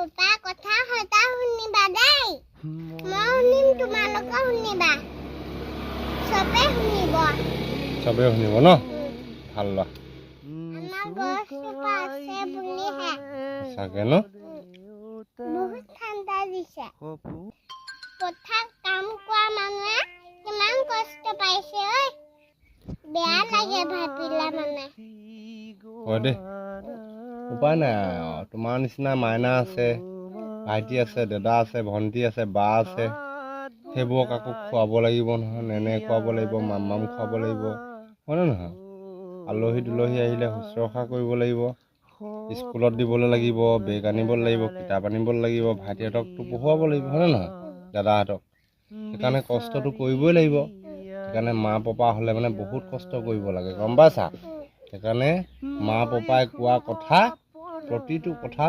papa কথা হতা শুনিবা দেই মই শুনিম তোমালোকে শুনিবা চবে শুনিব ন ভাল লোৱা আমাৰ গছজোপা আছে বুলিহে চাগে ন বহুত ঠাণ্ডা দিছে পথাৰত কাম কৰা মানুহে কিমান কষ্ট পাইছে ঐ বেয়া লাগে ভাবিলে মানে হয় দেই উপায় নাই তোমাৰ নিচিনা মাইনা আছে ভাইটি আছে দাদা আছে ভণ্টি আছে বা আছে সেইবোৰক আকৌ খুৱাব লাগিব নহয় নেনে খুৱাব লাগিব মাম খুৱাব লাগিব হয়নে নহয় আলহী দুলহী আহিলে শুশ্ৰূষা কৰিব লাগিব স্কুলত দিবলৈ লাগিব বেগ আনিব লাগিব কিতাপ আনিব লাগিব ভাইটিহঁতকতো পঢ়ুৱাব লাগিব হয়নে নহয় দাদাহঁতক সেইকাৰণে কষ্টটো কৰিবই লাগিব সেইকাৰণে মা পাপা হ'লে মানে বহুত কষ্ট কৰিব লাগে গম পাইছা সেইকাৰণে মা পাপাই কোৱা কথা প্ৰতিটো কথা